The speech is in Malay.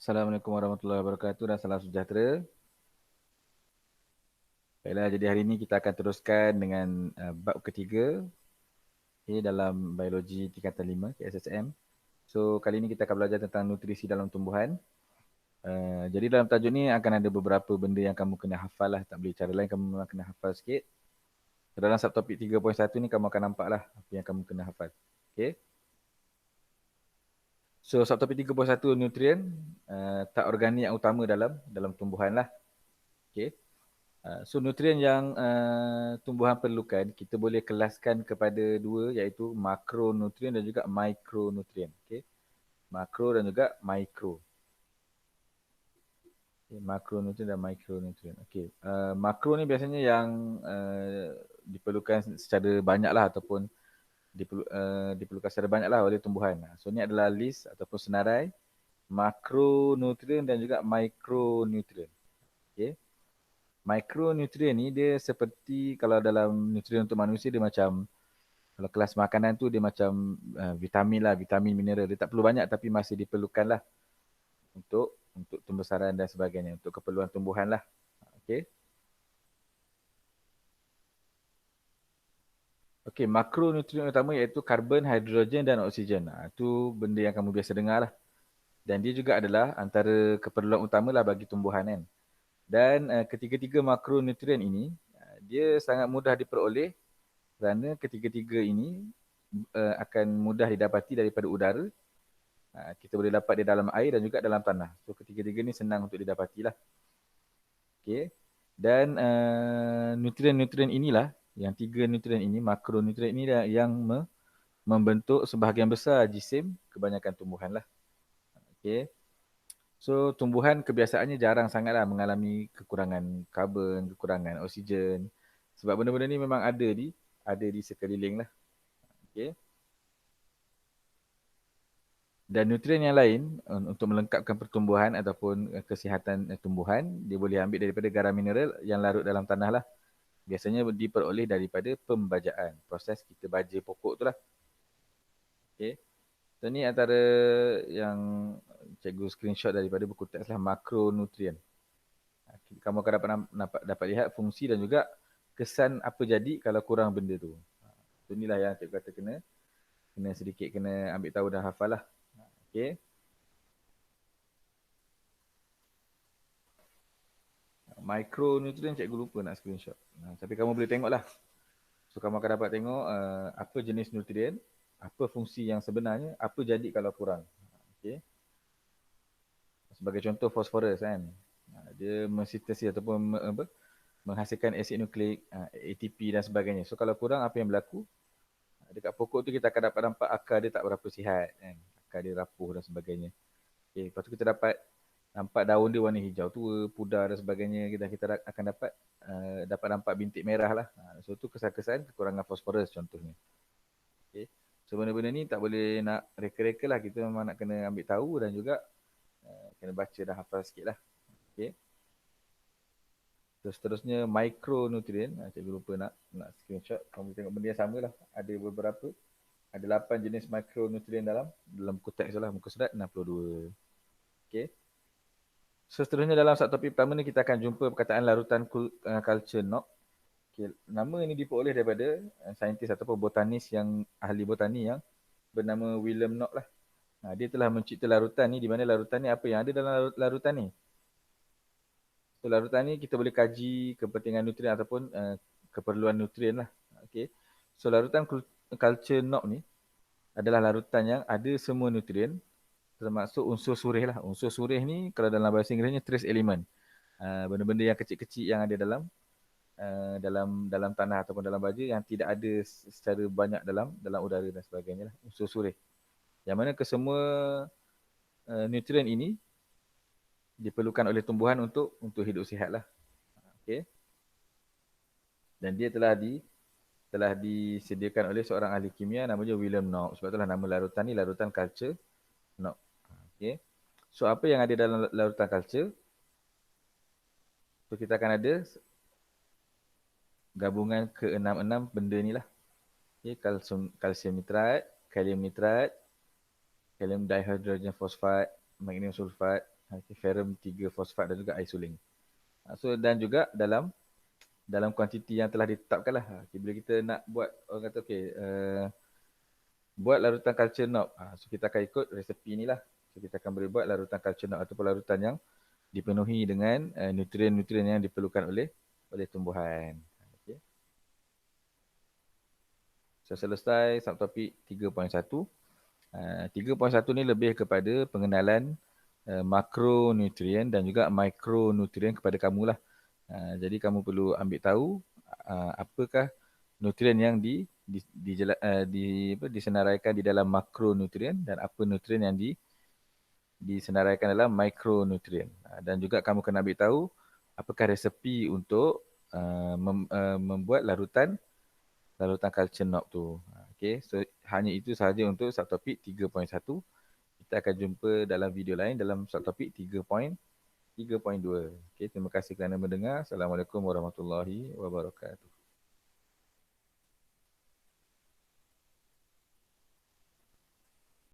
Assalamualaikum warahmatullahi wabarakatuh dan salam sejahtera. Baiklah, jadi hari ini kita akan teruskan dengan bab ketiga dalam biologi tingkatan 5 KSSM. So, kali ini kita akan belajar tentang nutrisi dalam tumbuhan. Jadi dalam tajuk ni akan ada beberapa benda yang kamu kena hafal lah. Tak boleh cara lain, kamu memang kena hafal sikit. So, dalam subtopik 3.1 ni kamu akan nampak lah apa yang kamu kena hafal. Okay. So, subtopik 3.1 nutrien, tak organik yang utama dalam tumbuhan lah. Okay. So nutrien yang tumbuhan perlukan, kita boleh kelaskan kepada dua, iaitu makronutrien dan juga mikronutrien. Okay. Makro dan juga mikro. Okay. Makronutrien dan mikronutrien. Okay. Makro ni biasanya yang diperlukan secara banyak lah ataupun diperlukan secara banyak lah oleh tumbuhan. So ni adalah list ataupun senarai makronutrien dan juga mikronutrien. Okay. Mikronutrien ni dia seperti kalau dalam nutrien untuk manusia dia macam, kalau kelas makanan tu dia macam vitamin lah, vitamin mineral. Dia tak perlu banyak tapi masih diperlukan lah untuk pembesaran dan sebagainya, untuk keperluan tumbuhan lah. Okay. Okay, makronutrien utama iaitu karbon, hidrogen dan oksigen. Itu benda yang kamu biasa dengar lah. Dan dia juga adalah antara keperluan utama lah bagi tumbuhan kan. Dan ketiga-tiga makronutrien ini, dia sangat mudah diperoleh kerana ketiga-tiga ini akan mudah didapati daripada udara. Kita boleh dapat dia dalam air dan juga dalam tanah. So ketiga-tiga ni senang untuk didapati lah. Okay. Dan nutrien-nutrien inilah, yang tiga nutrien ini, makronutrien ini yang membentuk sebahagian besar jisim kebanyakan tumbuhan lah. Okay. So tumbuhan kebiasaannya jarang sangatlah mengalami kekurangan karbon, kekurangan oksigen. Sebab benda-benda ni memang ada di sekeliling lah. Okay. Dan nutrien yang lain untuk melengkapkan pertumbuhan ataupun kesihatan tumbuhan, dia boleh ambil daripada garam mineral yang larut dalam tanah lah. Biasanya diperoleh daripada pembajaan. Proses kita baja pokok tu lah. Okay. So ni antara yang cikgu screenshot daripada buku teks lah, makronutrien. Kamu akan dapat lihat fungsi dan juga kesan apa jadi kalau kurang benda tu. So inilah yang cikgu kata kena sedikit kena ambil tahu dan hafal lah. Okay. Mikronutrien cikgu lupa nak screenshot. Tapi kamu boleh tengok lah. So kamu akan dapat tengok apa jenis nutrien, apa fungsi yang sebenarnya, apa jadi kalau kurang. Okay. Sebagai contoh fosforus kan. Dia mensintesis ataupun menghasilkan asid nukleik, ATP dan sebagainya. So kalau kurang apa yang berlaku? Dekat pokok tu kita akan dapat nampak akar dia tak berapa sihat kan. Akar dia rapuh dan sebagainya. Okay. Lepas tu kita dapat nampak daun dia warna hijau tua, pudar dan sebagainya. Kita akan dapat nampak bintik merah lah. So tu kesan-kesan kekurangan fosforus contohnya. Okay. So benda-benda ni tak boleh nak reka-reka lah. Kita memang nak kena ambil tahu dan juga kena baca dan hafal sikit lah. Okay. So seterusnya mikronutrien. Cikgu lupa nak screenshot. Kamu tengok benda yang sama lah. Ada beberapa. Ada 8 jenis mikronutrien dalam buku teks lah. Muka surat 62. Okay. So seterusnya dalam subtopik pertama ni kita akan jumpa perkataan larutan culture knock. Okay. Nama ini diperoleh daripada saintis ataupun botanis yang ahli botani yang bernama William Knock lah. Dia telah mencipta larutan ni, di mana larutan ni apa yang ada dalam larutan ni. So larutan ni kita boleh kaji kepentingan nutrien ataupun keperluan nutrien lah. Okay. So larutan culture knock ni adalah larutan yang ada semua nutrien termasuk unsur surih lah. Unsur surih ni kalau dalam bahasa Inggerisnya trace element. Benda-benda yang kecil-kecil yang ada dalam tanah ataupun dalam baja yang tidak ada secara banyak dalam udara dan sebagainya lah. Unsur surih. Yang mana kesemua nutrien ini diperlukan oleh tumbuhan untuk hidup sihat lah. Okay. Dan dia telah disediakan oleh seorang ahli kimia namanya William Knox. Sebab itulah nama larutan ni larutan culture Knox. Okay. So apa yang ada dalam larutan culture? So kita akan ada gabungan ke-6 benda ni lah. Okay. Kalsium nitrat, kalium nitrat, kalium dihydrogen fosfat, magnesium sulfat, Okay, ferrum 3 fosfat dan juga isolin. So dan juga dalam kuantiti yang telah ditetapkan lah. Okay, bila kita nak buat, orang kata okay, buat larutan culture knob. So kita akan ikut resepi ni lah. So kita akan boleh buat larutan culture knob ataupun larutan yang dipenuhi dengan nutrien-nutrien yang diperlukan oleh tumbuhan. Okay. So selesai subtopik 3.1. 3.1 ni lebih kepada pengenalan makronutrien dan juga mikronutrien kepada kamu lah. Jadi kamu perlu ambil tahu apakah nutrien yang disenaraikan di dalam makronutrien dan apa nutrien yang disenaraikan dalam mikronutrien. Dan juga kamu kena ambil tahu apakah resepi untuk membuat larutan culture knob tu. Okay, so hanya itu sahaja untuk subtopik 3.1. Kita akan jumpa dalam video lain dalam subtopik 3.2. Okay, terima kasih kerana mendengar. Assalamualaikum warahmatullahi wabarakatuh.